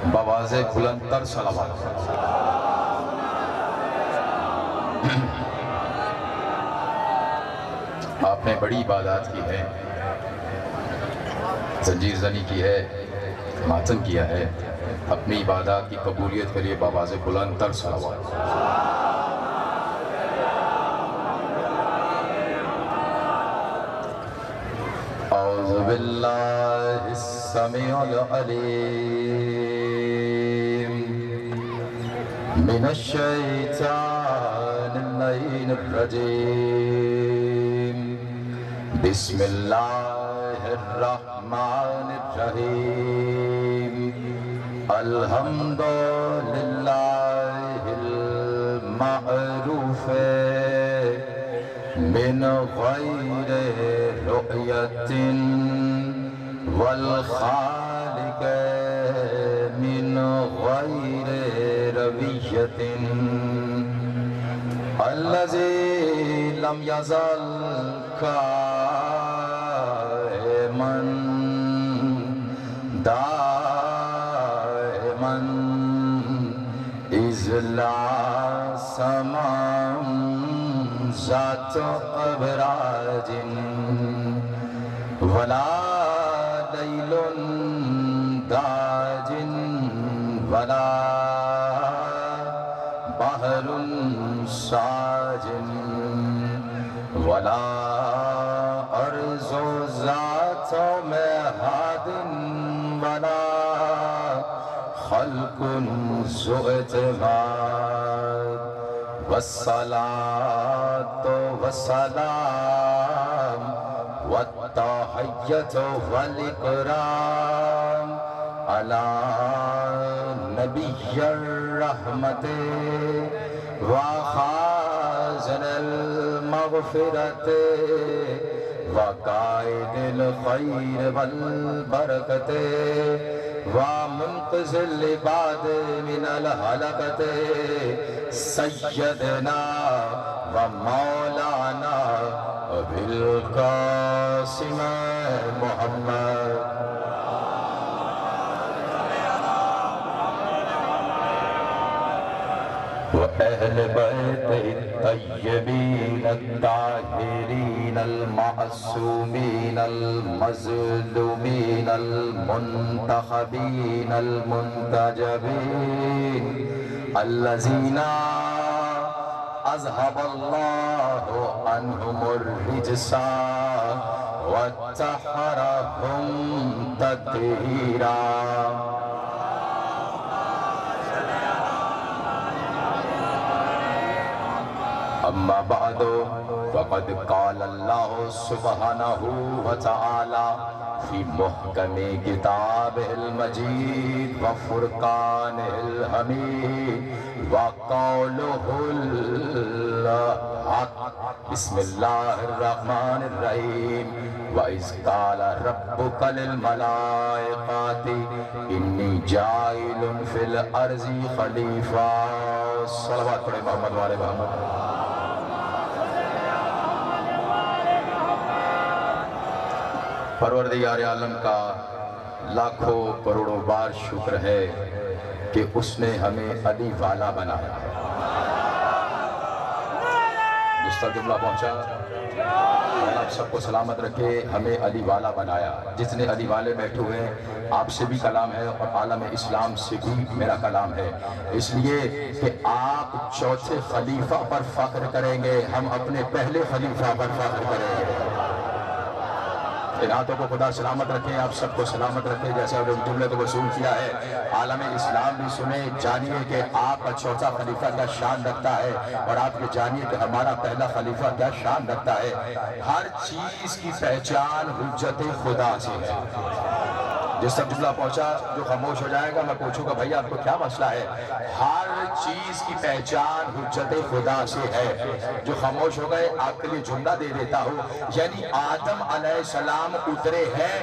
بآواز بلند تر صلوات۔ آپ نے بڑی عبادات کی ہے، زنجیر زنی کی ہے، ماتم کیا ہے، اپنی عبادات کی قبولیت کے لیے بآواز بلند تر صلوات۔ اعوذ باللہ السمیع العلیم من الشیطان اللعین الرجیم، بسم اللہ الرحمن الرحیم، الحمد للہ المعروف من غیر رؤیت والخالق من غیر رویت، الذی لم یزل قائما دائما اذ لا سمام ذات ابراج ولا لیل داج ولا بحر ساج ولا ارض ذات مہاد ولا خلق ذو اعتماد، والصلاة والسلام والتحیۃ والاکرام علی نبی الرحمت وخازن المغفرت وقائد الخیر والبرکت ومنقذ العباد من الہلکت، سیدنا ومولانا ابوالقاسم محمد وأهل بيت الطيبين الطاهرين المعصومين المظلومين المنتخبين المنتجبين، الذين أذهب الله عنهم الرجس وطهرهم تطهيرا۔ اما بعد فقد قال اللہ سبحانہ وتعالی فی محکم کتابہ المجید وفرقانہ الحمید وقولہ الحق، بسم اللہ الرحمن الرحیم، وَإِذْ قَالَ رَبُّكَ لِلْمَلَائِكَةِ إِنِّي جَاعِلٌ فِي الْأَرْضِ خَلِيفَةً۔ صلوات پڑھیں محمد والے محمد۔ پروردگار عالم کا لاکھوں کروڑوں بار شکر ہے کہ اس نے ہمیں علی والا بنایا۔ جس تک جملہ پہنچا، اللہ آپ سب کو سلامت رکھے، ہمیں علی والا بنایا۔ جتنے علی والے بیٹھے ہوئے ہیں، آپ سے بھی کلام ہے اور عالم اسلام سے بھی میرا کلام ہے، اس لیے کہ آپ چوتھے خلیفہ پر فخر کریں گے، ہم اپنے پہلے خلیفہ پر فخر کریں گے۔ ان ہاتھوں کو خدا سلامت رکھیں، آپ سب کو سلامت رکھیں، جیسے آپ نے جملے کو وصول کیا ہے۔ عالم اسلام بھی سنیں، جانیے کہ آپ کا چوتھا خلیفہ کیا شان رکھتا ہے، اور آپ یہ جانیے کہ ہمارا پہلا خلیفہ کیا شان رکھتا ہے۔ ہر چیز کی پہچان حجت خدا سے ہے۔ جس تک جملہ پہنچا، جو خاموش ہو جائے گا میں پوچھوں گا بھائی آپ کو کیا مسئلہ ہے؟ ہر چیز کی پہچان حجت خدا سے ہے۔ جو خاموش ہو گئے آپ کے لیے جملہ دے دیتا ہوں، یعنی آدم علیہ السلام اترے ہیں،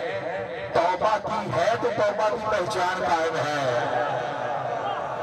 توبہ کی ہے تو توبہ کی پہچان قائم ہے۔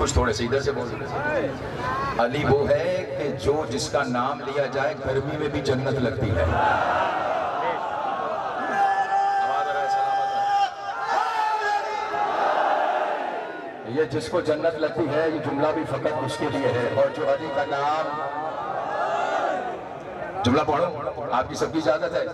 کچھ تھوڑے سے ادھر سے بول دیں۔ علی وہ ہے کہ جو جس کا نام لیا جائے گرمی میں بھی جنت لگتی ہے۔ یہ جس کو جنت لگتی ہے، یہ جملہ بھی فقط اس کے لیے ہے، اور جو علی کا نام، جملہ پڑھو، آپ کی سب کی اجازت ہے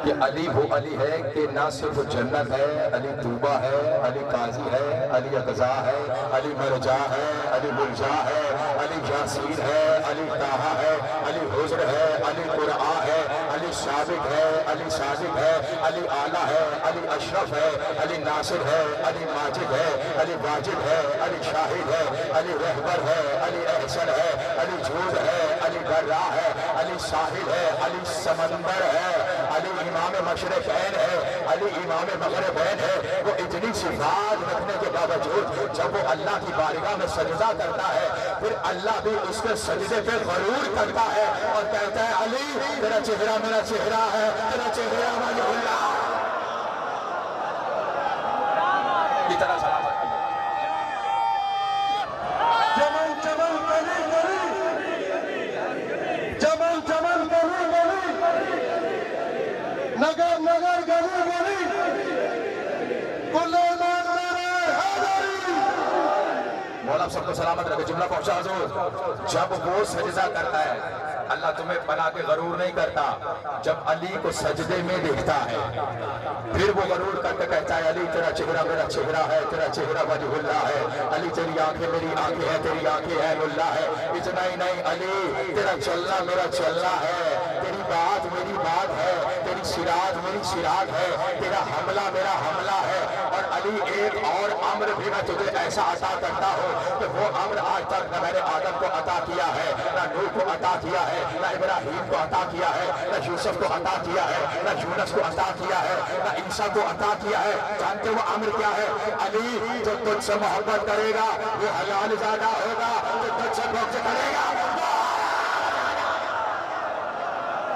کہ علی وہ علی ہے کہ نہ صرف جنت ہے، علی طوبہ ہے، علی قاضی ہے، علی اقضا ہے، علی مرجع ہے، علی ملجا ہے، علی یاسین ہے، علی طٰہٰ ہے، علی حجر ہے، علی قرآ ہے، علی سابق ہے، علی صادق ہے، علی اعلیٰ ہے، علی اشرف ہے، علی ناصر ہے، علی ماجد ہے، علی واجد ہے، علی شاہد ہے، علی رہبر ہے، علی احسن ہے، علی جود ہے، علی درا ہے، علی ساحل ہے، علی سمندر ہے، علی امام مشرقین ہے، علی امام مغربین ہے۔ وہ اتنی صفات رکھنے کے باوجود جب وہ اللہ کی بارگاہ میں سجدہ کرتا ہے، پھر اللہ بھی اس کے سجدے پہ غرور کرتا ہے اور کہتا ہے علی تیرا چہرہ میرا چہرہ ہے، تیرا چہرہ وجہ اللہ کی طرح سلام۔ چمن چمن گلی گلی، چمن چمن گلی گلی، نگر نگر گلی گلی، کل ایمان میرے حیدری۔ مولا سب کو سلامت رکھے، جملہ پہنچا حضور۔ جب وہ سجدہ کرتا ہے، اللہ تمہیں بنا کے غرور نہیں کرتا، جب علی کو سجدے میں دیکھتا ہے پھر وہ غرور کر کے کہتا ہے علی تیرا چہرہ میرا چہرہ ہے، تیرا چہرہ وجہ اللہ ہے، علی تیری آنکھیں میری آنکھیں ہیں، تیری آنکھیں ہیں اللہ ہے۔ اتنا ہی نہیں علی تیرا چلنا میرا چلنا ہے، تیری بات میری بات ہے، تیری سراج میری سراج ہے، تیرا حملہ میرا حملہ ہے۔ اور علی ایک اور امر بھی میں تجھے ایسا عطا کرتا ہوں کہ وہ امر آج تک نہ میں نے آدم کو عطا کیا ہے، نہ نوح کو عطا کیا ہے، نہ ابراہیم کو عطا کیا ہے، نہ یوسف کو عطا کیا ہے، نہ یونس کو عطا کیا ہے، نہ عیسیٰ کو عطا کیا ہے۔ جانتے وہ امر کیا ہے؟ علی جو تجھ سے محبت کرے گا وہ حلال زادہ ہوگا، جو تجھ سے بغض کرے گا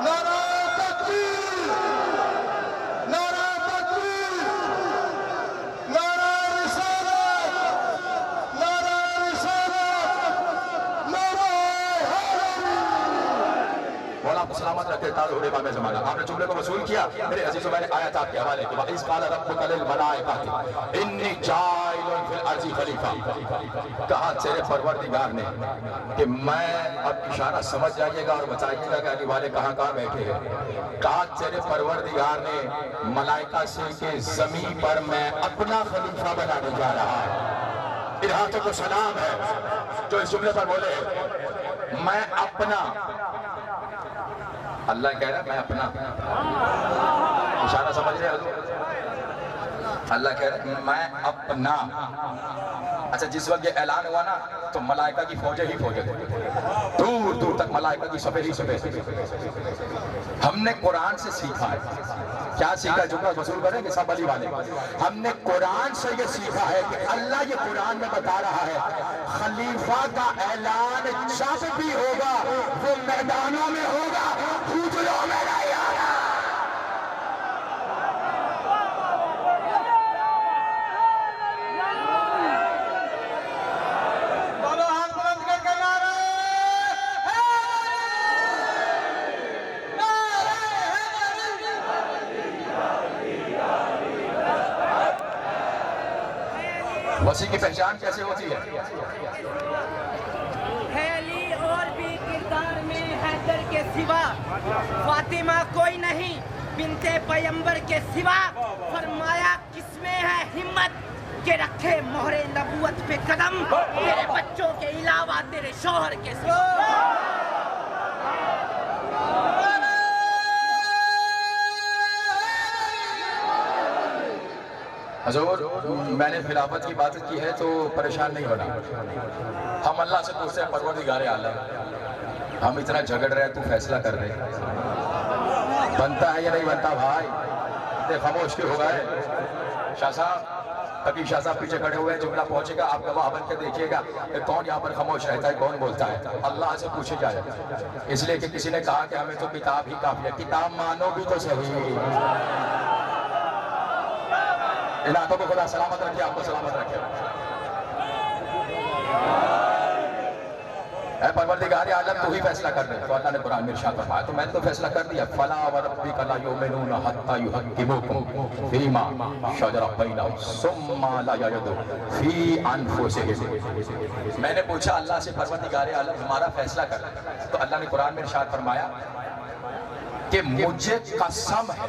نعرہ تکبیر، نعرہ تکبیر، نعرہ رسالت، نعرہ رسالت، نعرہ حیدری۔ مولا آپ کو سلامت رکھے تارو امام زمانہ۔ آپ نے جملے کو وصول کیا میرے عزیزوں، میں نے آیت آپ کے حوالے کی وَإِذْ قَالَ رَبُّكَ لِلْمَلَائِكَةِ إِنِّي جَاعِلٌ فِي الْأَرْضِ خَلِيفَةً۔ کہا تیرے پروردگار نے کہ میں، اب اشارہ سمجھ جائیے گا اور بتائیے گا کہ علی والے کہاں کہاں بیٹھے ہیں۔ کہا تیرے پروردگار نے ملائکہ سے کہ زمین پر میں اپنا خلیفہ بنانے جا رہا ہوں۔ ان ہاتھوں کو سلام ہے جو اس جملے پر بولے میں اپنا، اللہ کہہ رہا ہے میں اپنا، اشارہ سمجھ رہے حضور؟ اللہ کہہ رہا ہے میں اپنا۔ اچھا جس وقت یہ اعلان ہوا نا تو ملائکہ کی فوجیں ہی فوجیں تھے، دور دور تک ملائکہ کی سفید ہی سفید۔ ہم نے قرآن سے سیکھا ہے، کیا سیکھا؟ جملہ وصول کریں کہ سب علی والے، ہم نے قرآن سے یہ سیکھا ہے کہ اللہ یہ قرآن میں بتا رہا ہے خلیفہ کا اعلان جب بھی ہوگا وہ میدانوں میں ہوگا، حجروں میں نہیں ہوگا۔ دونوں ہاتھ بلند کر کے نعرہ وسیع کی پہچان کیسے ہوتی ہے؟ ہے علی اور بھی کردار میں حیدر کے سوا، فاطمہ کوئی نہیں بنت پیمبر کے سوا، فرمایا کس میں ہے ہمت کہ رکھے مہر نبوت پہ قدم، تیرے بچوں کے علاوہ تیرے شوہر کے سوا۔ حضور میں نے خلافت کی بات کی ہے تو پریشان نہیں ہونا، ہم اللہ سے پوچھتے ہیں پروردگار عالم ہم اتنا جھگڑ رہے ہیں تو فیصلہ کر دے، بنتا ہے یا نہیں بنتا بھائی؟ اتنے خاموش کیوں ہو گئے؟ شاہ صاحب کبھی شاہ صاحب پیچھے کھڑے ہوئے، جملہ پہنچے گا آپ گواہ بن کے دیکھیے گا کہ کون یہاں پر خاموش رہتا ہے، کون بولتا ہے؟ اللہ سے پوچھے جائے، اس لیے کہ کسی نے کہا کہ ہمیں تو کتاب ہی کافی ہے، کتاب مانو بھی تو صحیح۔ ان ہاتھوں کو خدا سلامت رکھے، آپ کو سلامت رکھے۔ اے پروردگار عالم تو ہی فیصلہ کر دے. تو اللہ نے قرآن میں ارشاد فرمایا تو میں نے تو فیصلہ کر دیا. فلا وربک لا یؤمنون حتی یحکموک فیما شجر بینہم ثم لا یجدوا فی انفسہم. میں نے پوچھا اللہ سے پروردگار عالم ہمارا فیصلہ کر دے. تو اللہ نے قرآن میں ارشاد فرمایا کہ مجھے قسم ہے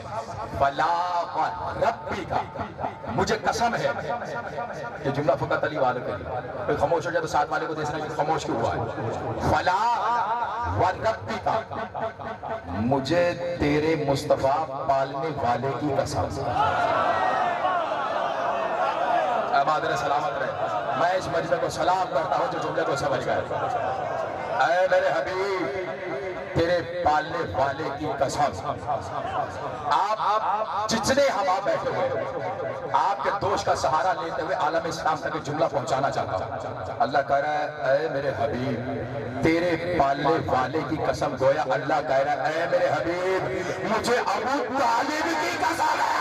فلا وربک مجھے قسم ہے. یہ جملہ فقط علی والے کے لیے. کوئی خاموش ہو جائے تو ساتھ والے کو دیکھنا کہ خاموش کیوں ہوا ہے. فلا وربک مجھے تیرے مصطفیٰ پالنے والے کی قسم. آباد رہے سلامت رہے. میں اس مجمع کو سلام کرتا ہوں جو جملے کو سمجھ گئے. اے میرے حبیب تیرے پالنے والے کی قسم. آپ جتنے ہم آپ بیٹھے ہوئے آپ کے دوست کا سہارا لیتے ہوئے عالم اسلام تک جملہ پہنچانا چاہتا ہوں. اللہ کہہ رہا ہے اے میرے حبیب تیرے پالنے والے کی قسم. گویا اللہ کہہ رہا ہے اے میرے حبیب مجھے ابو طالب کی قسم ہے.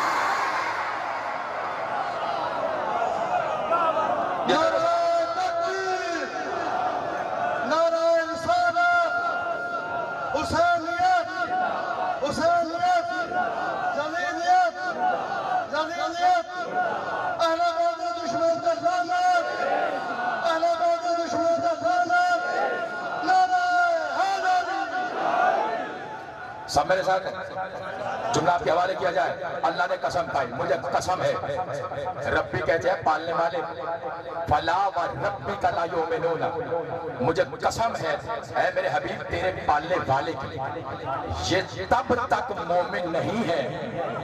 سب میرے ساتھ جملہ آپ کے حوالے کیا جائے. اللہ نے قسم کھائی مجھے قسم ہے. ربی کہتے ہیں پالنے والے. فلا وربک لا یؤمنون مجھے قسم ہے اے میرے حبیب تیرے پالنے والے کی. یہ تب تک مومن نہیں ہے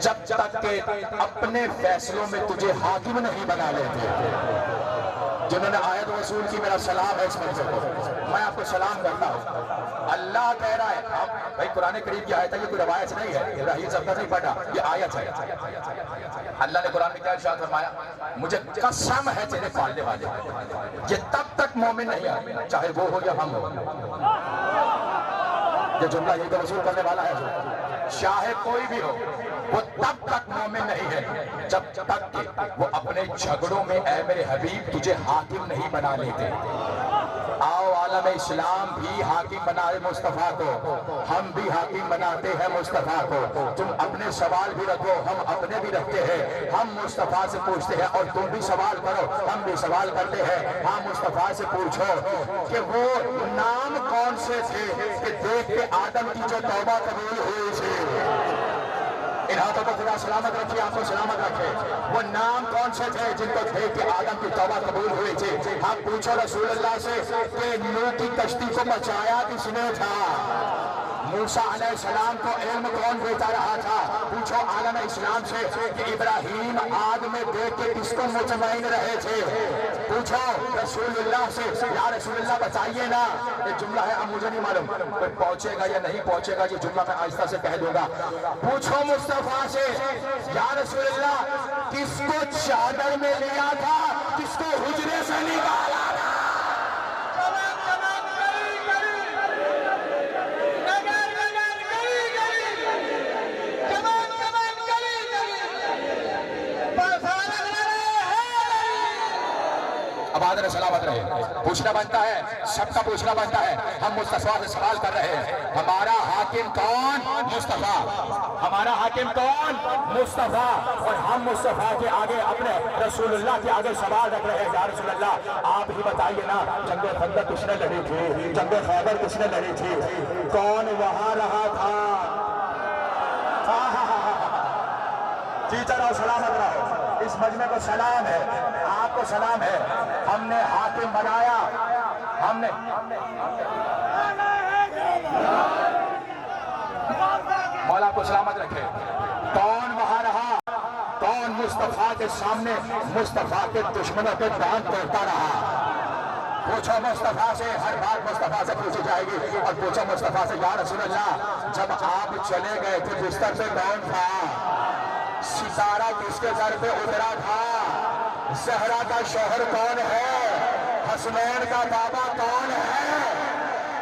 جب تک کہ اپنے فیصلوں میں تجھے حاکم نہیں بنا لیتے. جنہوں نے آیت رسول کی میرا سلام ہے اس منظر کو. میں آپ کو سلام کرتا ہوں. اللہ کہہ رہا ہے بھائی قرآن کریم کی آیت ہے یہ کوئی روایت نہیں ہے. ابراہیم سب نہیں پڑھا یہ آیت ہے. اللہ نے قرآن میں کیا ارشاد فرمایا مجھے قسم ہے تیرے پالنے والے یہ تب تک مومن نہیں ہے چاہے وہ ہو یا ہم ہو. یہ جملہ یہ تو وصول کرنے والا ہے. چاہے کوئی بھی ہو وہ تب تک مومن نہیں ہے جب تک کہ وہ اپنے جھگڑوں میں اے میرے حبیب تجھے حاکم نہیں بنا لیتے. آؤ عالم اسلام بھی حاکم بنائے مصطفیٰ کو. ہم بھی حاکم بناتے ہیں مصطفیٰ کو. تم اپنے سوال بھی رکھو ہم اپنے بھی رکھتے ہیں. ہم مصطفیٰ سے پوچھتے ہیں اور تم بھی سوال کرو ہم بھی سوال کرتے ہیں. ہاں مصطفیٰ سے پوچھو کہ وہ نام کون سے تھے کہ دیکھ کے آدم کی جو توبہ قبول ہوئی تھی. ان ہاتھوں کو خدا سلامت رکھے آپ کو سلامت رکھے. وہ نام کون سے تھے جن کو دیکھ کے آدم کی توبہ قبول ہوئی تھی. ہم پوچھو رسول اللہ سے کہ نوح کی کشتی کو بچایا کس نے تھا. موسیٰ علیہ السلام کو علم کون دیتا رہا تھا. پوچھو عالم اسلام سے کہ ابراہیم آگ میں دیکھ کے کس کو مطمئن رہے تھے. پوچھو رسول اللہ سے یا رسول اللہ بتائیے نا. یہ جملہ ہے اب مجھے نہیں معلوم کوئی پہنچے گا یا نہیں پہنچے گا. یہ جملہ میں آہستہ سے کہہ دوں گا. پوچھو مصطفیٰ سے یا رسول اللہ کس کو چادر میں لیا تھا کس کو حجرے سے نکالا تھا. آباد رہے سلامت رہے. پوچھنا بنتا ہے سب کا پوچھنا بنتا ہے. ہم مصطفیٰ سے سوال کر رہے ہیں ہمارا حاکم کون مصطفیٰ. ہمارا حاکم کون مصطفیٰ. اور ہم مصطفیٰ کے آگے اپنے رسول اللہ کے آگے سوال رکھ رہے ہیں یا رسول اللہ آپ ہی بتائیے نا جنگ خندق کس نے لڑی تھی جنگ خیبر کس نے لڑی تھی کون وہاں رہا تھا. جیتا رہو سلامت رہو. اس مجمع کو سلام ہے آپ کو سلام ہے. ہم نے حاکم بنایا ہم نے مولا کو سلامت رکھے. کون وہاں رہا کون مصطفیٰ کے سامنے مصطفیٰ کے دشمنوں کے دان توڑتا رہا. پوچھو مصطفیٰ سے ہر بات مصطفیٰ سے پوچھی جائے گی. اور پوچھو مصطفیٰ سے یا رسول اللہ جب آپ چلے گئے تھے بستر پہ کون تھا. ستارہ کس کے سر پہ اترا تھا. زہرا کا شوہر کون ہے. حسنین کا بابا کون ہے.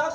10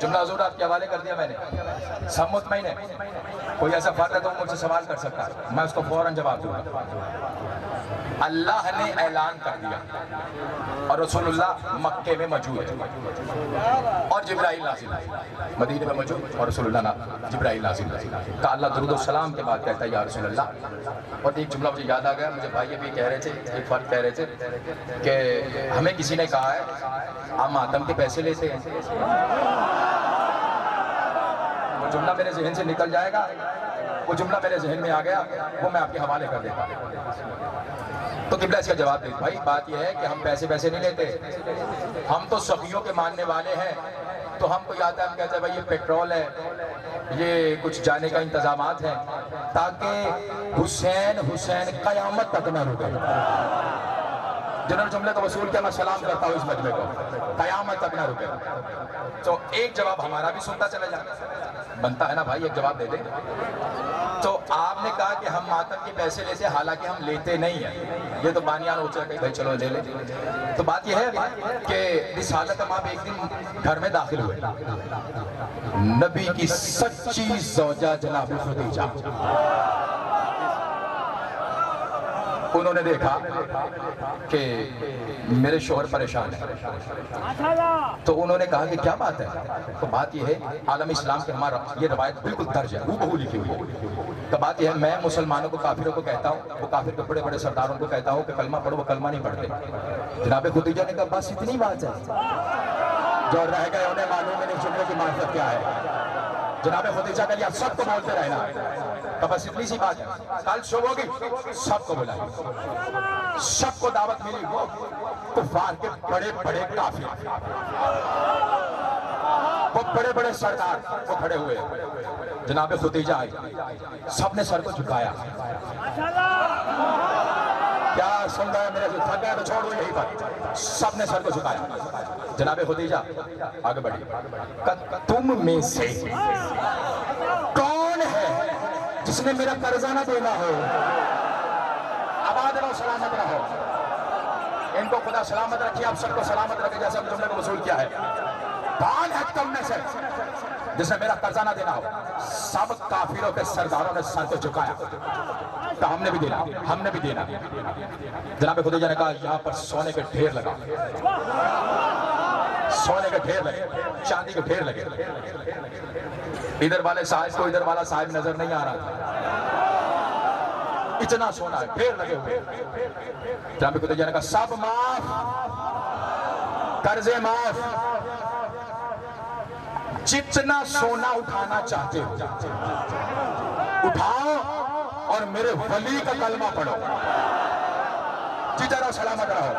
جملہ حضور آپ کے حوالے کر دیا میں نے، سب مطمئن ہے؟ کوئی ایسا فرد ہے تو مجھ سے سوال کر سکتا ہے، میں اس کو فوراً جواب دوں گا۔ اللہ نے اعلان کر دیا اور رسول اللہ مکے میں موجود ہے اور جبرائیل نازل ہے، مدینے میں موجود اور رسول اللہ جبرائیل نازل ہے۔ کہ اللہ درود و سلام کے بعد کہتا ہے یا رسول اللہ۔ اور ایک جملہ مجھے یاد آ گیا، مجھے بھائی بھی کہہ رہے تھے، ایک فرد کہہ رہے تھے کہ ہمیں کسی نے کہا ہے آپ ماتم کے پیسے لیتے ہیں۔ وہ جملہ میرے ذہن سے نکل جائے گا، وہ جملہ میرے ذہن میں آ گیا، وہ میں آپ کے حوالے کر دیتا ہوں۔ تو قبلہ اس کا جواب دے، بھائی بات یہ ہے کہ ہم پیسے نہیں لیتے، ہم تو سخیوں کے ماننے والے ہیں، تو ہم کو یاد ہے ہم کہتے ہیں بھائی یہ پیٹرول ہے، یہ کچھ جانے کا انتظامات ہیں تاکہ حسین قیامت تک نہ رکے۔ جنہوں نے جملے کو وصول کیا، میں سلام کرتا ہوں اس مجمع کو، قیامت تک نہ رکے۔ تو ایک جواب ہمارا بھی سنتا چلا جائے، بنتا ہے نا بھائی، ایک جواب دے دیں۔ تو آپ نے کہا کہ ہم ماتم کے پیسے لیتے، حالانکہ ہم لیتے نہیں ہیں، یہ تو بانیان ہو چکا کہ بھائی چلو لے لیں۔ تو بات یہ ہے کہ رسالت ہم آپ ایک دن گھر میں داخل ہوئے، نبی کی سچی زوجہ جناب خدیجہ، انہوں نے دیکھا کہ میرے شوہر پریشان ہے، تو انہوں نے کہا کہ کیا بات ہے؟ تو بات یہ ہے عالم اسلام کے ہمارا یہ روایت بالکل درج ہے، وہ بہو لکھی ہوئی ہے۔ تو بات یہ ہے میں مسلمانوں کو کافروں کو کہتا ہوں، وہ کافر کے بڑے بڑے سرداروں کو کہتا ہوں کہ کلمہ پڑھو، وہ کلمہ نہیں پڑھتے۔ جناب خدیجہ نے کہا بس اتنی بات ہے، جو رہ گئے انہیں معلوم ہے نہیں جملے کی معرفت کیا ہے۔ جناب خدیجہ کے لیے آپ سب کو بولتے رہنا، تو بس اتنی سی بات ہے، کل صبح ہوگی سب کو بلائیں، سب کو دعوت ملی، وہ کفار کے بڑے بڑے کافر، وہ بڑے بڑے سردار وہ کھڑے ہوئے، جناب خدیجہ آئی، سب نے سر کو جھکایا۔ کیا سن رہا ہے میرے سے؟ تھک گیا تو چھوڑو یہی پر، سب نے سر کو جھکایا۔ جناب خدیجہ آگے بڑھی، تم میں سے کون ہے جس نے میرا قرضہ نہ دینا ہو؟ آباد رہو، سلامت رہو، ان کو خدا سلامت رکھیے، آپ سب کو سلامت رکھے جیسا جملے کو وصول کیا ہے۔ کون ہے تم میں سے جس نے میرا قرضہ نہ دینا ہو؟ سب کافروں کے سرداروں نے سر کو جھکایا، تو ہم نے بھی دینا، ہم نے بھی دینا۔ جناب خدیجہ نے کہا یہاں پر سونے کے ڈھیر لگا، سونے کے ڈھیر لگے، چاندی کے ڈھیر لگے۔ ادھر والے صاحب کو ادھر والا صاحب نظر نہیں آ رہا تھا، اتنا سونا ہے، ڈھیر لگے ہوئے۔ جناب خدیجہ نے کہا سب معاف، قرضے معاف، جتنا سونا اٹھانا چاہتے ہو اٹھاؤ اور میرے ولی کا کلمہ پڑھو، جیتا رہو، سلامت رہو۔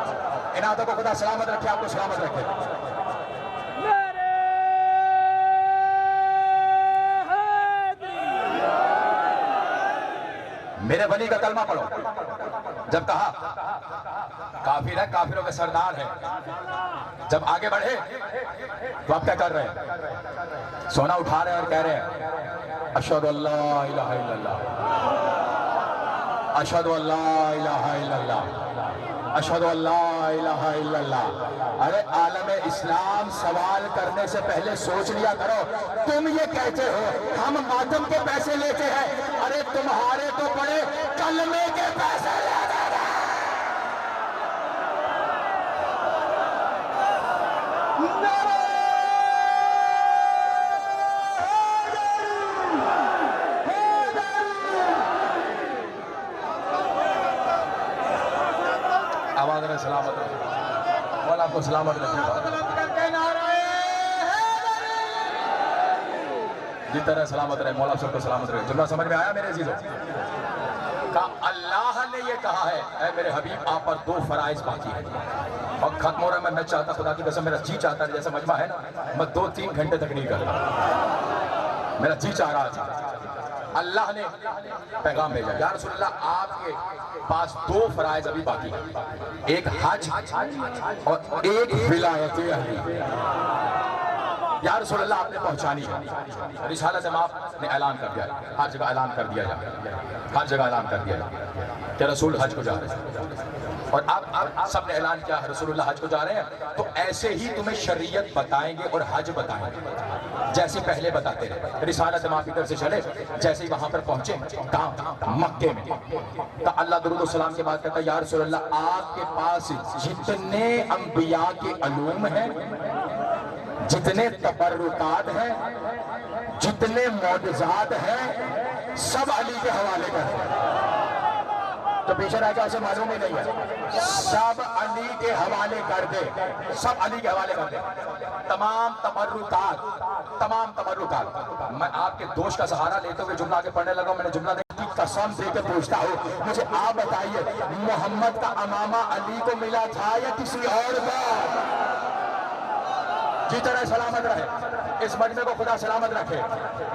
ان آدھوں کو خدا سلامت رکھے، آپ کو سلامت رکھے۔ میرے ولی کا کلمہ پڑھو۔ جب کہا کافر ہے، کافروں کے سردار ہے، جب آگے بڑھے تو آپ کیا کر رہے ہیں؟ سونا اٹھا رہے ہیں اور کہہ رہے ہیں اشہد ان لا الہ الا اللہ، اشہد ان لا الہ الا اللہ، اشہد ان لا الہ الا اللہ۔ ارے عالم اسلام سوال کرنے سے پہلے سوچ لیا کرو، تم یہ کہتے ہو ہم ماتم کے پیسے لیتے ہیں، ارے تمہارے تو بڑے کلمے کے پیسے لیتے ہیں۔ آواز رہے، سلامت رہے، مولا آپ کو سلامت رکھے گا، جیتا رہے، سلامت رہے، مولا سب کو سلامت رکھے۔ جملہ سمجھ میں آیا میرے عزیزوں؟ کہا اللہ نے یہ کہا ہے اے میرے حبیب آپ پر 2 فرائض باقی ہیں، اور ختم ہو رہا ہے۔ میں چاہتا خدا کی قسم، میرا جی چاہتا ہے جیسا مجمع ہے نا، میں 2-3 گھنٹے تک نہیں کرتا، میرا جی چاہ رہا تھا۔ اللہ نے پیغام بھیجا یا رسول اللہ آپ کے پاس 2 فرائض ابھی باقی ہیں، ایک حج اور ایک ولایت علی۔ یا رسول اللہ آپ نے پہنچانی ہے، رسالت آپ نے اعلان کر دیا، ہر جگہ اعلان کر دیا جائے، ہر جگہ اعلان کر دیا جائے کہ رسول حج کو جا رہے ہیں۔ اور آپ سب نے اعلان کیا رسول اللہ حج کو جا رہے ہیں، تو ایسے ہی تمہیں شریعت بتائیں گے اور حج بتائیں گے جیسے پہلے بتاتے رہے. رسالت ماں کی طرف سے چلے، جیسے ہی وہاں پر پہنچے کہاں؟ مکے میں. تو اللہ درود و سلام کے بعد کہتا ہے یا رسول اللہ آپ کے پاس جتنے انبیاء کے علوم ہیں، جتنے تبرکات ہیں، جتنے معجزات ہیں، سب علی کے حوالے کر دیں. تو پیچھے رہ جائے اسے معلوم ہی نہیں ہے، سب علی کے حوالے کر دے، سب علی کے حوالے کر دے. تمام تبرکات. میں آپ کے دوست کا سہارا لیتے ہوئے جملہ آگے پڑھنے لگا. میں نے جملہ کی قسم دے کے پوچھتا ہوں، مجھے آپ بتائیے محمد کا امامہ علی کو ملا تھا یا کسی اور کو؟ جی طرح سلامت رہے، اس مجمع کو خدا سلامت رکھے.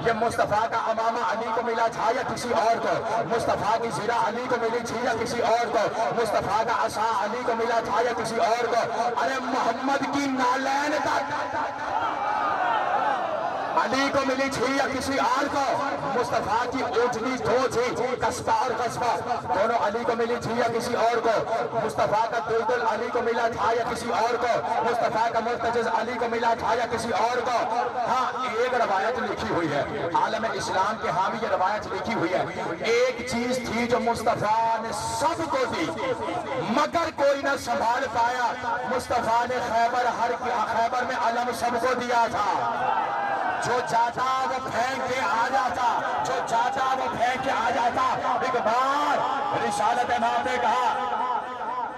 یہ مصطفیٰ کا امامہ علی کو ملا تھا یا کسی اور کو؟ مصطفیٰ کی زرہ علی کو ملی تھی یا کسی اور کو؟ مصطفیٰ کا عصا علی کو ملا تھا یا کسی اور کو؟ ارے محمد کی نالین تک علی کو ملی تھی یا کسی اور کو؟ مصطفیٰ کی اونٹنی دو تھی، قصبہ اور قصبہ، دونوں علی کو ملی تھی یا کسی اور کو؟ مصطفیٰ کا دلدل علی کو ملا تھا یا کسی اور کو؟ مصطفیٰ کا مرتجز علی کو ملا تھا یا کسی اور کو؟ ہاں ایک روایت لکھی ہوئی ہے، عالم اسلام کے ہاں بھی یہ روایت لکھی ہوئی ہے. ایک چیز تھی جو مصطفیٰ نے سب کو دی مگر کوئی نہ سنبھال پایا. مصطفیٰ نے خیبر میں علم سب کو دیا تھا. جو جاتا وہ پھینک کے آ جاتا، جو جاتا وہ پھینک کے آ جاتا. ایک بار رسالت مآب نے کہا،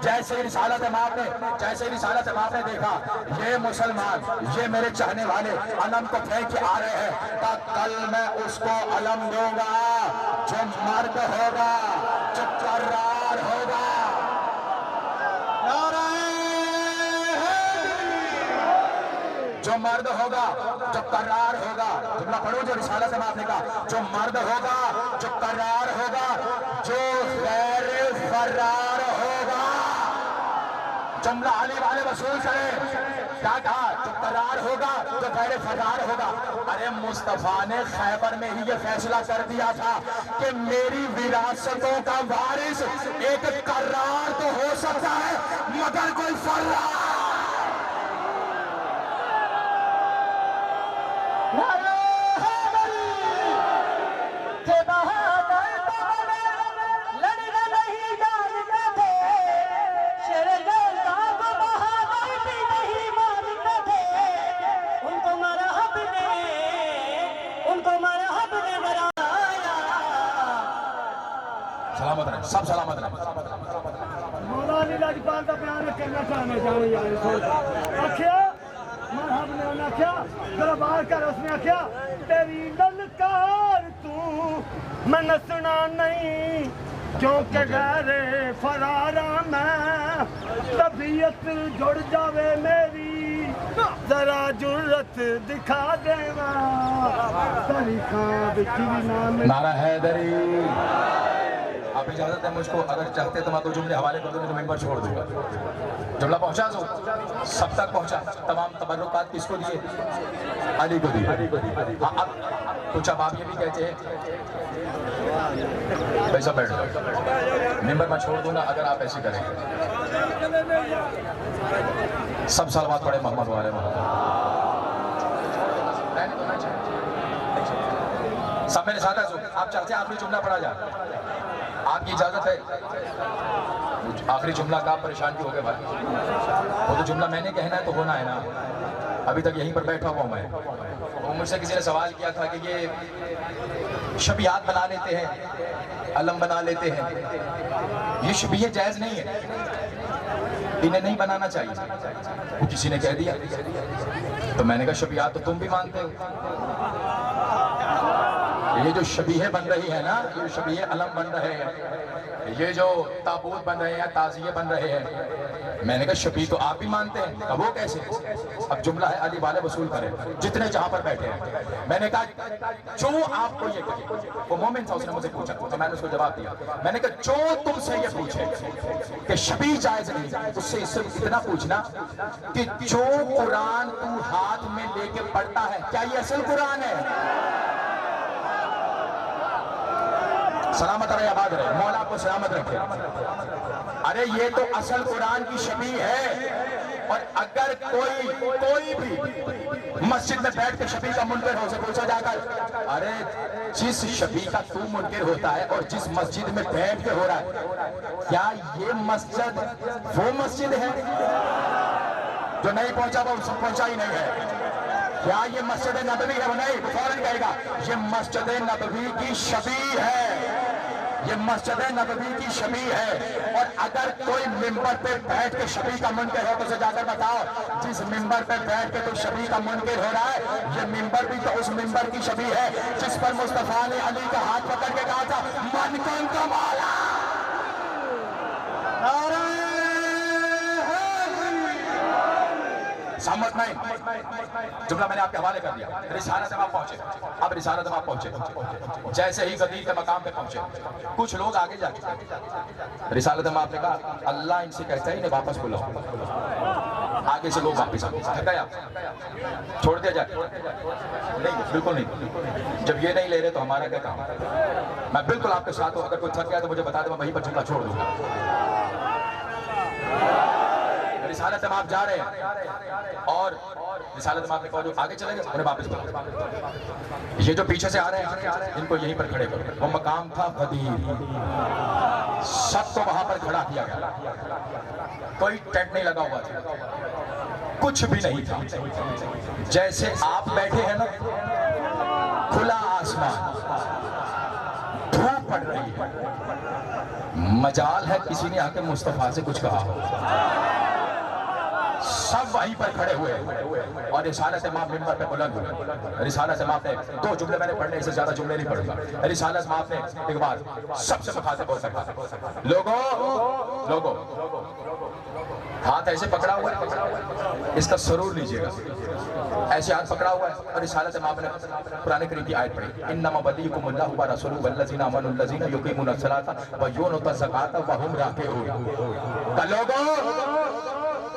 جیسے رسالت مآب نے دیکھا یہ مسلمان، یہ میرے چاہنے والے علم کو پھینک کے آ رہے ہیں، تو کل میں اس کو علم دوں گا جو مرد ہوگا، جو کرار ہوگا. جو مرد ہوگا، جو کرار ہوگا. جملہ پڑھو جو رسالت مآب نے کہا، جو مرد ہوگا، جو کرار ہوگا، جو غیر فرار ہوگا. جملہ علی والے وصول کرے. کیا کہا؟ جو کرار ہوگا، جو غیر فرار ہوگا. ارے مصطفیٰ نے خیبر میں ہی یہ فیصلہ کر دیا تھا کہ میری وراثتوں کا وارث ایک کرار تو ہو سکتا ہے مگر کوئی فرار. سلامت رہے، سب سلامت رہے. مولا علی لاجپال کا بیان کرنا چاہنا چاہوں یار آخیا مرحب نے انہیں آخیا دربار کر. اس نے آخیا تیری للکار تو میں نسنا نہیں کیونکہ غیر فرارا میں. طبیعت جڑ جاوے میری ذرا جرت دکھا دے نعرہ حیدری. آپ اجازت ہے مجھ کو، اگر چاہتے تو میں دو جملے حوالے کر دوں تو ممبر چھوڑ دوں گا. جملہ پہنچا دو، سب تک پہنچا. تمام تبرکات کس کو دیے؟ علی کو دیے. اب کچھ اب آپ یہ بھی کہتے ہیں ویسا بیٹھ جاؤ، ممبر میں چھوڑ دوں گا اگر آپ ایسے کریں گے. سب صلوات پڑھے محمد والے محمد. سب میرے ساتھ ہیں. آپ چاہتے ہیں آخری جملہ پڑھا جائے؟ آپ کی اجازت ہے؟ آخری جملہ کا آپ پریشان کیوں ہو گئے بھائی؟ وہ تو جملہ میں نے کہنا ہے تو ہونا ہے نا. ابھی تک یہیں پر بیٹھا ہوا ہوں میں. وہ مجھ سے کسی نے سوال کیا تھا کہ یہ شبیہات بنا لیتے ہیں، علم بنا لیتے ہیں، یہ شبیہ جائز نہیں ہے، انہیں نہیں بنانا چاہیے. وہ کسی نے کہہ دیا تو میں نے کہا شبیہات تو تم بھی مانتے ہو. یہ جو شبیہ بن رہی ہے نا، یہ شبیہ علم بن رہے ہیں، یہ جو تابوت بن رہے ہیں، تعزیے بن رہے ہیں، میں نے کہا شبیہ تو آپ بھی مانتے ہیں. اب وہ کیسے؟ اب جملہ ہے علی والے وصول کریں جتنے جہاں پر بیٹھے ہیں. میں نے کہا جو آپ کو یہ کہے، وہ مومن تھا، اس نے مجھے پوچھا تو میں نے اس کو جواب دیا. میں نے کہا جو تم سے یہ پوچھے کہ شبیہ جائز نہیں، اس سے صرف اتنا پوچھنا کہ جو قرآن تو ہاتھ میں لے کے پڑھتا ہے کیا یہ اصل قرآن ہے؟ سلامت رہے، آباد رہے، مولا آپ کو سلامت رکھے۔ ارے یہ تو اصل قرآن کی شبیہ ہے، اور اگر کوئی بھی مسجد میں بیٹھ کے شبیہ کا منکر ہو سے پوچھا جا کر، ارے جس شبیہ کا تو منکر ہوتا ہے اور جس مسجد میں بیٹھ کے ہو رہا ہے، کیا یہ مسجد وہ مسجد ہے؟ جو نہیں پہنچا وہ پہنچا ہی نہیں ہے۔ کیا یہ مسجد نبوی ہے؟ وہ نہیں، فوراً کہے گا یہ مسجد نبوی کی شبیہ ہے، یہ مسجد نبوی کی شبیہ ہے۔ اور اگر کوئی ممبر پہ بیٹھ کے شبیہ کا منکر ہو تو اسے جا کر بتاؤ، جس ممبر پہ بیٹھ کے تو شبیہ کا منکر ہو رہا ہے، یہ ممبر بھی تو اس ممبر کی شبیہ ہے جس پر مصطفیٰ نے علی کا ہاتھ پکڑ کے کہا تھا من کن کا مولا۔ سمجھ نہیں؟ جملہ میں نے آپ کے حوالے کر دیا۔ رسالت میں آپ پہنچے، اب رسالت میں آپ پہنچے، جیسے ہی غدیر کے مقام پہ پہنچے کچھ لوگ آگے جا کے رسالت میں آپ نے کہا اللہ ان سے کہتا ہے انہیں واپس بلاؤ۔ آگے سے لوگ واپس آگے گئے، آپ چھوڑ دیا جائے؟ نہیں، بالکل نہیں۔ جب یہ نہیں لے رہے تو ہمارا کیا کام؟ میں بالکل آپ کے ساتھ ہوں، اگر کوئی تھک گیا تو مجھے بتا دے، میں وہیں پر جملہ چھوڑ دوں گا۔ رسالت میں آپ جا رہے ہیں اور رسالت میں آپ نے کہا جو آگے چلے گئے انہیں واپس بلاؤ۔ یہ جو پیچھے سے آ رہے ہیں ان کو یہیں پر کھڑے کرو۔ وہ مقام تھا غدیر، سب کو وہاں پر کھڑا کیا گیا، کوئی ٹینٹ نہیں لگا ہوا تھا، کچھ بھی نہیں تھا۔ جیسے آپ بیٹھے ہیں نا، کھلا آسمان، دھوپ پڑ رہی ہے، مجال ہے کسی نے آ کے مصطفیٰ سے کچھ کہا ہو۔ سب وہیں پر کھڑے ہوئے اور رسالت امام منبر پہ بلند ہوئے۔ رسالت امام نے 2 جملے میں نے پڑھنے، اسے زیادہ جملے نہیں پڑھوں گا۔ رسالت امام نے ایک بار سب سے مخاطب ہو سکتا، لوگوں ہاتھ ایسے پکڑا ہوا ہے، اس کا سرور لیجئے گا، ایسے ہاتھ پکڑا ہوا ہے، اور رسالت امام نے قرآن کریم کی آیت پڑھی انما ولیکم اللہ ورسولہ والذین آمنوا الذین یقیمون الصلاۃ ویؤتون الزکاۃ وہم راکعون۔ کہ لوگوں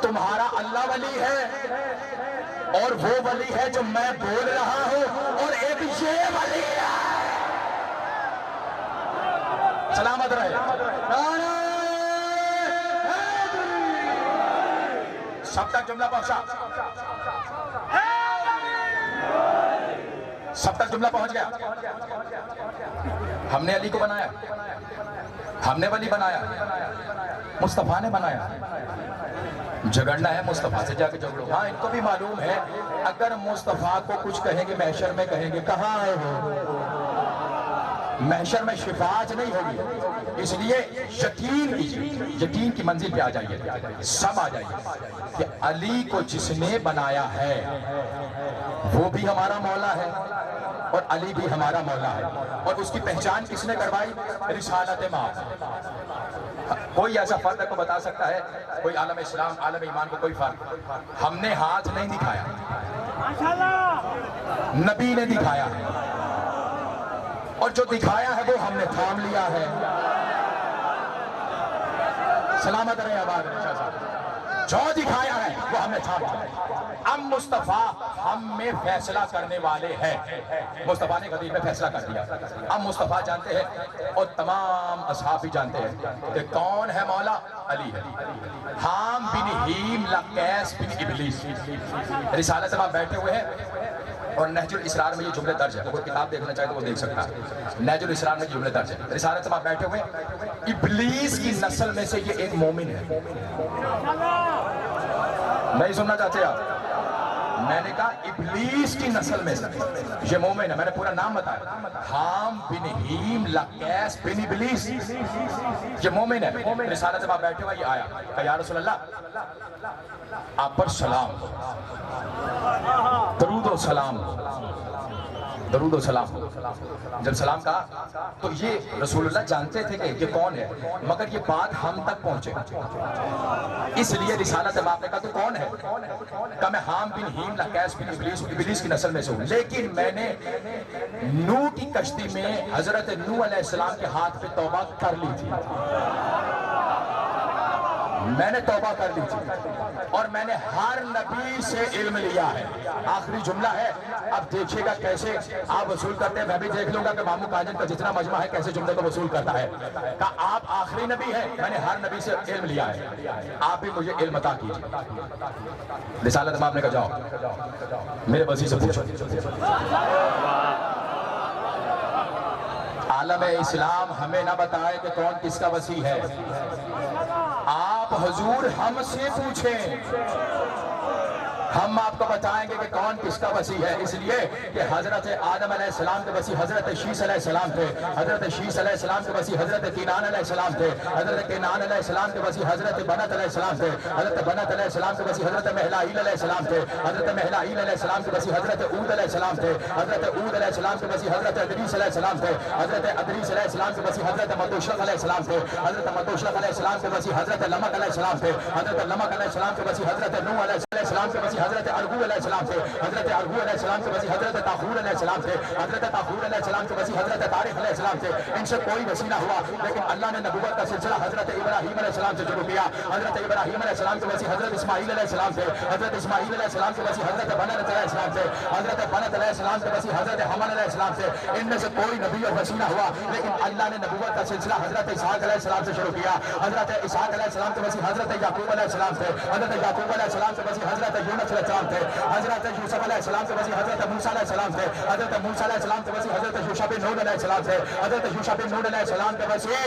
تمہارا اللہ ولی ہے، اور وہ ولی ہے جو میں بول رہا ہوں، اور ایک یہ ولی ہے۔ سلامت رہے۔ سب تک جملہ پہنچا، سب تک جملہ پہنچ گیا۔ ہم نے علی کو بنایا، ہم نے ولی بنایا، مصطفیٰ نے بنایا۔ جھگڑنا ہے مصطفیٰ سے جا کے جھگڑو۔ ہاں ان کو بھی معلوم ہے اگر مصطفیٰ کو کچھ کہیں گے محشر میں کہیں گے کہاں آئے ہو، محشر میں شفاعت نہیں ہوگی، اس لیے یقین کیجئے، یقین کی منزل پہ آ جائیے، سب آ جائیے کہ علی کو جس نے بنایا ہے وہ بھی ہمارا مولا ہے اور علی بھی ہمارا مولا ہے، اور اس کی پہچان کس نے کروائی؟ رسالت امام۔ کوئی ایسا فرد کو بتا سکتا ہے، کوئی عالم اسلام عالم ایمان کو کوئی فرق؟ ہم نے ہاتھ نہیں دکھایا، نبی نے دکھایا ہے، اور جو دکھایا ہے وہ ہم نے تھام لیا ہے۔ سلامت رہے آباد رہے شاہ صاحب، جو دکھایا ہے وہ ہم نے تھام لیا۔ اب مصطفیٰ ہم میں فیصلہ کرنے والے ہیں، مصطفیٰ نے غدیر میں فیصلہ کر دیا۔ اب مصطفیٰ جانتے ہیں اور تمام اصحاب بھی جانتے ہیں کہ کون ہے مولا؟ علی ہے۔ حام بن ہیم لقیس بن ابلیس۔ رسالت میں آپ بیٹھے ہوئے ہیں اور نہج الاسرار میں یہ جملے درج ہے، کوئی کتاب دیکھنا چاہے تو وہ دیکھ سکتا ہے، نہج الاسرار میں یہ جملے درج ہے۔ رسالت میں آپ بیٹھے ہوئے ہیں، ابلیس کی نسل میں سے یہ ایک مومن ہے۔ نہیں سننا چاہتے آپ؟ میں نے کہا ابلیس کی نسل میں سے یہ مومن ہے، میں نے پورا نام بتایا، حام بن ہیم لقیس بن ابلیس، یہ مومن ہے۔ رسالت میں آپ بیٹھے ہوئے یہ آیا کہ یا رسول اللہ آپ پر سلام، درود و سلام، درود و سلام۔ جب سلام کہا تو یہ رسول اللہ جانتے تھے کہ یہ کون ہے، مگر یہ بات ہم تک پہنچے، اس لیے رسالت میں آپ نے کہا تو کون ہے؟ کہ میں حام بن ہیم لقیس بن ابلیس کی نسل میں سے ہوں، لیکن میں نے نوح کی کشتی میں حضرت نوح علیہ السلام کے ہاتھ پہ توبہ کر لی تھی، میں نے توبہ کر لی تھی اور میں نے ہر نبی سے علم لیا ہے. آخری جملہ ہے, اب دیکھیے گا کیسے آپ وصول کرتے ہیں. میں بھی دیکھ لوں گا کہ مامو کاجن کا جتنا مجمع ہے کیسے جملے کو وصول کرتا ہے. کہ آپ آخری نبی ہیں, میں نے ہر نبی سے علم لیا ہے, آپ بھی مجھے علم عطا کیجیے. رسالت میں آپ نے کہا جاؤ میرے وسیع سے پوچھو. عالم اسلام ہمیں نہ بتائے کہ کون کس کا وسیع ہے, آپ حضور ہم سے پوچھیں, ہم آپ کو بتائیں گے کہ کون کس کا وسیع ہے. اس لیے کہ حضرت آدم علیہ السلام کے وسیع حضرت شیس علیہ السلام تھے, حضرت شیس علیہ السلام کے وسیع حضرت کینان علیہ السلام تھے, حضرت کینان علیہ السلام کے وسیع حضرت بنت علیہ السلام تھے, حضرت بنت علیہ السلام کے وسیع حضرت مہلائیل علیہ السلام تھے, حضرت مہلائیل علیہ السلام کے وسیع حضرت عود علیہ السلام تھے, حضرت عود علیہ السلام کے وسیع حضرت ادریس علیہ السلام تھے, حضرت ادریس علیہ السلام کے وسیع حضرت متوشلق علیہ السلام تھے, حضرت متوشلق علیہ السلام کے وسیع حضرت لمک علیہ السلام تھے, حضرت لمک علیہ السلام کے وسیع حضرت نوح علیہ السلام کے وسیع حضرت ارغو علیہ السلام تھے, حضرت ارغو علیہ السلام کے وسیع حضرت طاخور علیہ السلام تھے, حضرت طاخور علیہ السلام کے وسیع حضرت طارق علیہ السلام تھے. ان سے کوئی وسیع نہ ہوا, لیکن اللہ نے نبوت کا سلسلہ حضرت ابراہیم علیہ السلام سے شروع کیا. حضرت ابراہیم علیہ السلام کے وسیع حضرت اسماعیل علیہ السلام تھے, حضرت اسماعیل علیہ السلام کے وسیع حضرت بنت علیہ السلام تھے, حضرت بنت علیہ السلام کے وسیع حضرت حمل علیہ السلام تھے. ان میں سے کوئی نبی اور وسیع نہ ہوا, لیکن اللہ نے نبوت کا سلسلہ حضرت اسحاق علیہ السلام سے شروع کیا. حضرت اسحاق علیہ السلام کے وسیع حضرت یعقوب علیہ السلام تھے, حضرت یعقوب علیہ السلام کے وسیع حضرت یونس علیہ السلام تھے, حضرت یوسف علیہ السلام کے وسیع حضرت موسیٰ علیہ السلام تھے, حضرت موسیٰ علیہ السلام کے وسیع حضرت یوشع بن نون علیہ السلام تھے, حضرت یوشع بن نون علیہ السلام کے وسیع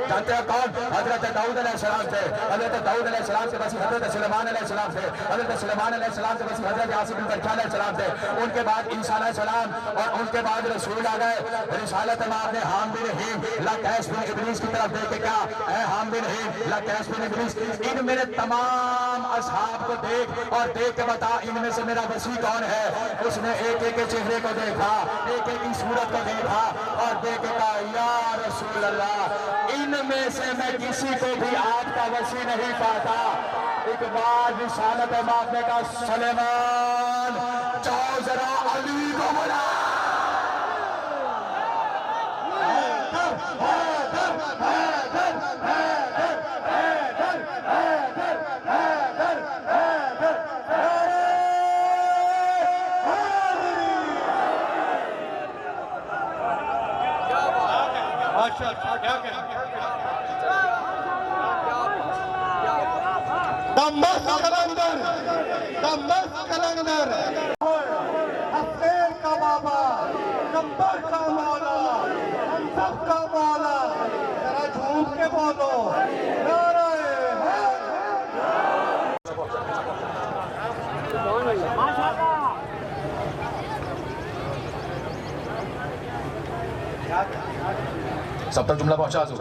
جانتے ہیں کون, حضرت داؤد علیہ السلام تھے, حضرت داؤد علیہ السلام کے وسیع حضرت سلیمان علیہ السلام تھے, حضرت سلیمان علیہ السلام کے وسیع حضرت یاسین بن برکیہ علیہ السلام تھے. ان کے بعد عیسیٰ علیہ السلام اور ان کے بعد رسول آ گئے. رسالت میں آپ نے حام بن ہیم لقیس بن ابلیس کی طرف دیکھ کے کیا اے حام بن ہیم لقیس بن ابلیس, ان میرے تمام اصحاب کو دیکھ اور دیکھ کے بتا ان میں سے میرا وسیع کون ہے. اس نے ایک ایک چہرے کو دیکھا, ایک ایک کی صورت کو دیکھا اور دیکھ کے کہا یا رسول اللہ ان میں سے میں کسی کو بھی آپ کا وسیع نہیں پاتا. ایک بار رسالت ماپ نے کہا سلیمان جاؤ ذرا علی کو بلا. کلندر حسین کا بابا, گبر کا مولا, ہم سب کا مولا, ذرا جھوم کے بولو نعرہ سب تک جملہ پہنچا دو.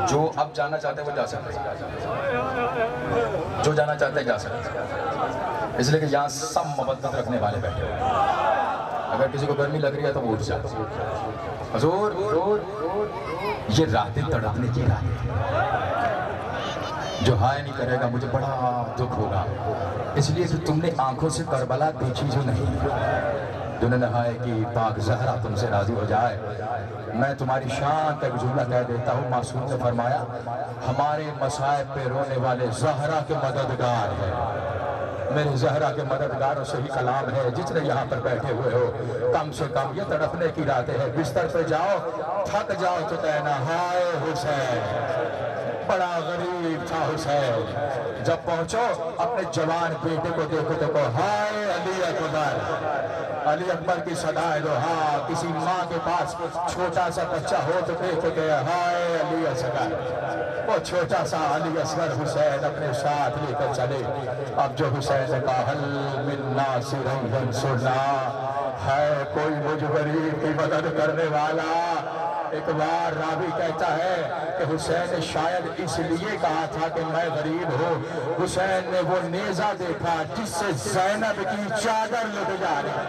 جو اب جانا چاہتے ہیں وہ جا سکتے ہیں, جو جانا چاہتے ہیں جا سکتے ہیں, اس لیے کہ یہاں سب محبت رکھنے والے بیٹھے ہوئے ہیں. اگر کسی کو گرمی لگ رہی ہے تو وہ اٹھ جائے. حضور یہ راتیں تڑپنے کی راتیں, جو ہائے نہیں کرے گا مجھے بڑا دکھ ہوگا. اس لیے کہ تم نے آنکھوں سے کربلا دیکھی جو نہیں, جنہوں نے ہائے کی پاک زہرا تم سے راضی ہو جائے. میں تمہاری شان کا ایک جملہ کہہ دیتا ہوں. معصوم نے فرمایا ہمارے مصائب پہ رونے والے زہرا کے مددگار ہیں. میرے زہرا کے مددگاروں سے ہی کلام ہے. جتنے یہاں پر بیٹھے ہوئے ہو کم سے کم یہ تڑپنے کی راتیں ہیں. بستر پہ جاؤ تھک جاؤ تو کہنا ہائے حسین, بڑا غریب تھا حسین. جب پہنچو اپنے جوان بیٹے کو دیکھو تو کہو ہائے علی اکبر. علی اکبر کی صدائے دو. ہاں کسی ماں کے پاس چھوٹا سا بچہ ہو تو دیکھو کہ ہائے علی اصغر. وہ چھوٹا سا علی اصغر حسین اپنے ساتھ لے کر چلے. اب جو حسین نے کہا حل من ناصر ینصرنا, ہے کوئی مجھ غریب کی مدد کرنے والا. ایک بار راوی کہتا ہے کہ حسین نے شاید اس لیے کہا تھا کہ میں غریب ہوں. حسین نے وہ نیزہ دیکھا جس سے زینب کی چادر لٹ جا رہی,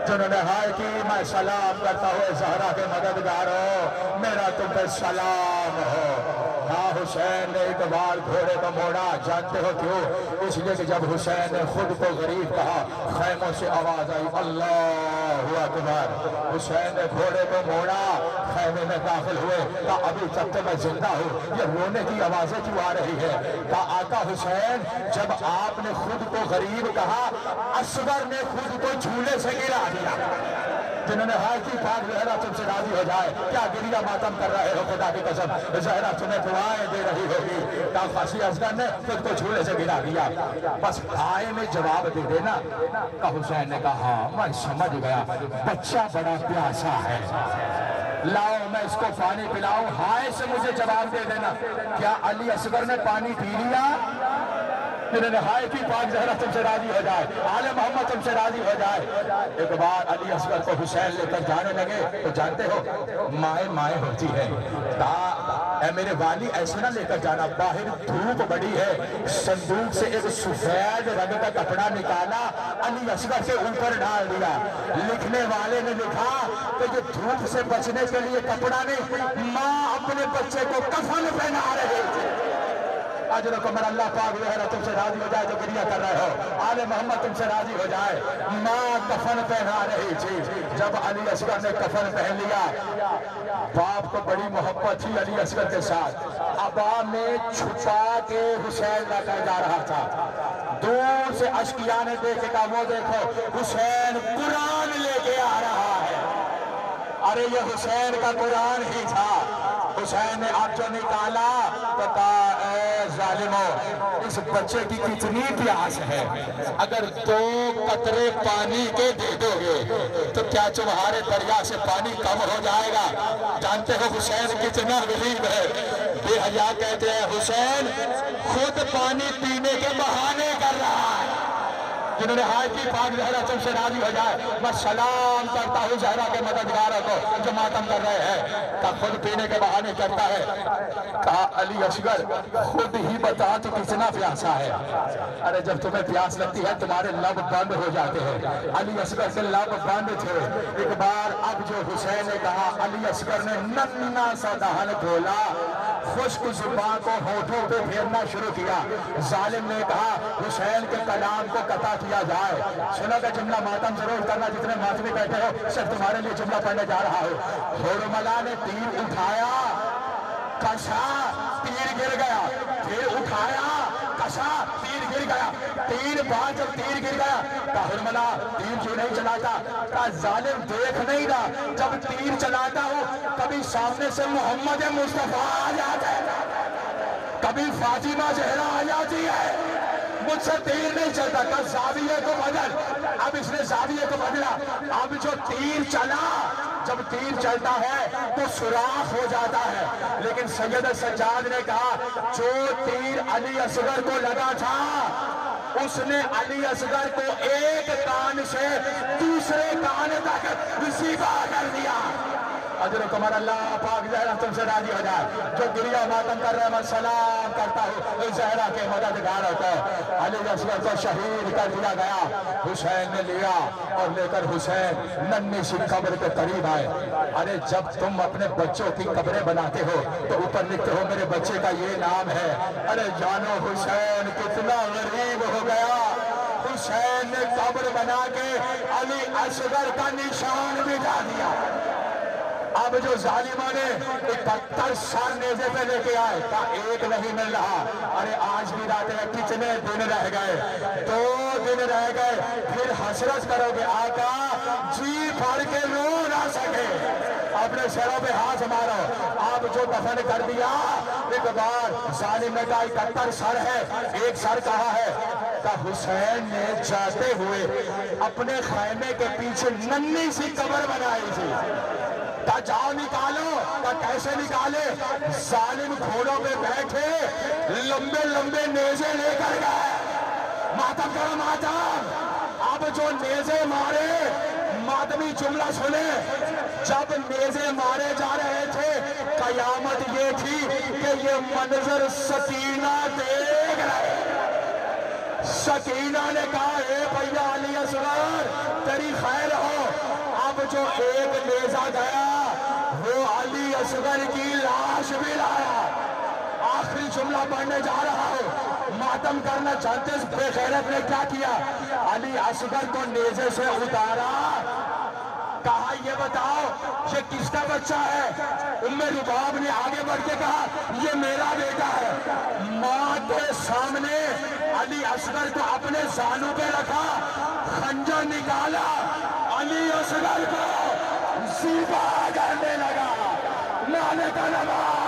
جنہوں نے ہائے کی میں سلام کرتا ہوں زہرا کے مددگاروں, میرا تم پہ سلام ہو. ہاں حسین نے ایک بار گھوڑے کو موڑا. جانتے ہو کیوں؟ اس لیے کہ جب حسین نے خود کو غریب کہا خیموں سے آواز آئی اللہ اکبر. حسین نے گھوڑے کو موڑا, خیمے میں داخل ہوئے کہا ابھی تک تو میں زندہ ہوں، یہ رونے کی آوازیں کیوں آ رہی ہے؟ کہا آقا حسین جب آپ نے خود کو غریب کہا اصغر نے خود کو جھولے سے گرا دیا۔ جنہوں نے ہائے کی پاک زہرا تم سے راضی ہو جائے، کیا گریہ ماتم کر رہے ہو خدا کی قسم، زہرا تمہیں دعائیں دے رہی ہوگی۔ کہا خاصی اصغر نے خود کو جھولے سے گرا دیا، بس آئے میں جواب دے دینا۔ کہا حسین نے کہا ہاں میں سمجھ گیا، بچہ بڑا پیاسا ہے، لاؤ میں اس کو پانی پلاؤں، ہائے سے مجھے جواب دے دینا۔ کیا علی اصغر نے پانی پی لیا؟ جنہوں نے ہائے کی پاک زہرا تم سے راضی ہو جائے، آل محمد تم سے راضی ہو جائے۔ ایک بار علی اصغر کو حسین لے کر جانے لگے تو جانتے ہو مائیں مائیں ہوتی ہے، کہا اے میرے والی ایسے نہ لے کر جانا، باہر دھوپ بڑی ہے۔ صندوق سے ایک سفید رنگ کا کپڑا نکالا، علی اصغر کے اوپر ڈال دیا۔ لکھنے والے نے لکھا کہ جو دھوپ سے بچنے کے لیے کپڑا نہیں، ماں اپنے بچے کو کفن پہنا رہی تھی۔ اجرکم اللہ پاک زہرا تم سے راضی ہو جائے جو گریہ کر رہے ہو، آل محمد تم سے راضی ہو جائے، ماں کفن پہنا رہی تھی۔ جب علی اصغر نے کفن پہن لیا، باپ کو بڑی محبت تھی علی اصغر کے ساتھ، ابا میں چھپا کے حسین لے کر جا رہا تھا۔ دور سے اشقیاء نے دیکھے کہا وہ دیکھو حسین قرآن لے کے آ رہا ہے۔ ارے یہ حسین کا قرآن ہی تھا۔ حسین نے آپ جو نکالا تو کہا اے ظالمو اس بچے کی کتنی پیاس ہے، اگر 2 قطرے پانی کے دے دو گے تو کیا تمہارے دریا سے پانی کم ہو جائے گا؟ جانتے ہو حسین کتنا غریب ہے، بے حیا کہتے ہیں حسین خود پانی پینے کے بہانے کر رہا ہے۔ جنہوں نے ہائے کی پاک زہرا تم سے راضی ہو جائے، میں سلام کرتا ہوں زہرا کے مددگاروں کو جو ماتم کر رہے ہیں۔ کہا خود پینے کے بہانے کرتا ہے، کہا علی اصغر خود ہی بتا تو کتنا پیاسا ہے۔ ارے جب تمہیں پیاس لگتی ہے تمہارے لب بند ہو جاتے ہیں، علی اصغر سے لب بند تھے۔ ایک بار اب جو حسین نے کہا علی اصغر نے ننھا سا دہن کھولا، خشک زبان کو ہونٹوں پہ پھیرنا شروع کیا۔ ظالم نے کہا حسین کے کلام کو قطع کیا جائے۔ سنا کا جملہ ماتم ضرور کرنا، جتنے ماتمی بیٹھے ہو صرف تمہارے لیے جملہ پڑھنے جا رہا ہوں۔ حرملہ نے تیر اٹھایا، کشا تیر گر گیا، پھر اٹھایا کشا تیر گر گیا، 3 بار جب تیر گر گیا کہا حرملہ تیر کیوں نہیں چلاتا؟ کہا ظالم دیکھ نہیں رہا، جب تیر چلاتا ہوں کبھی سامنے سے محمد مصطفیٰ آ جاتا ہے، کبھی فاطمہ زہرا آ جاتی ہے، مجھ سے تیر نہیں چلتا۔ کہا زاویے کو بدل، اب اس نے زاویے کو بدلا، اب جو تیر چلا، جب تیر چلتا ہے تو سوراخ ہو جاتا ہے، لیکن سید سجاد نے کہا جو تیر علی اصغر کو لگا تھا اس نے علی اصغر کو ایک کان سے دوسرے کان تک رسیبہ کر دیا۔ اجرکم اللہ پاک زہرا تم سے راضی ہو جائے جو گریہ ماتم کر رہے ہیں، میں سلام کرتا ہوں زہرا کے مددگاروں کو۔ علی اصغر کو شہید کر دیا گیا، حسین نے لیا اور لے کر حسین ننھی سی قبر کے قریب آئے۔ ارے جب تم اپنے بچوں کی قبریں بناتے ہو تو اوپر لکھتے ہو میرے بچے کا یہ نام ہے، ارے جانو حسین کتنا غریب ہو گیا، حسین نے قبر بنا کے علی اصغر کا نشان مٹا دیا۔ اب جو ظالموں نے 71 سال نیزے پہ لے کے آئے، کہا ایک نہیں مل رہا، ارے آج بھی رات ہے، کتنے دن رہ گئے؟ 2 دن رہ گئے، پھر حسرت کرو گے آقا جی پھڑ کے رو نہ سکے، اپنے سروں پہ ہاتھ مارو۔ آپ جو دفن کر دیا، ایک بار ظالم نے کہا 71 سر ہے، ایک سر کہا ہے؟ کہا حسین نے جاتے ہوئے اپنے خیمے کے پیچھے ننھی سی قبر بنائی تھی، کہا جاؤ نکالو، کہا کیسے نکالے؟ ظالم گھوڑوں پہ بیٹھے لمبے لمبے نیزے لے کر گئے، ماتم کرو ماتم۔ اب جو نیزے مارے، ماتمی جملہ سنے، جب نیزے مارے جا رہے تھے قیامت یہ تھی کہ یہ منظر سکینہ دیکھ رہے۔ سکینہ نے کہا اے بھیا علی اصغر تیری خیر ہو، اب جو ایک نیزہ گیا وہ علی اصغر کی لاش بھی لایا۔ آخری جملہ پڑھنے جا رہا ہوں، ماتم کرنا چاہتے اس بے غیرت نے کیا کیا؟ علی اصغر کو نیزے سے اتارا، کہا یہ بتاؤ یہ کس کا بچہ ہے؟ رباب نے آگے بڑھ کے کہا یہ میرا بیٹا ہے۔ ماں کے سامنے علی اصغر کو اپنے زانوں پہ رکھا، خنجر نکالا، علی اصغر کو ذبح کرنے لگا۔ لعنت اللہ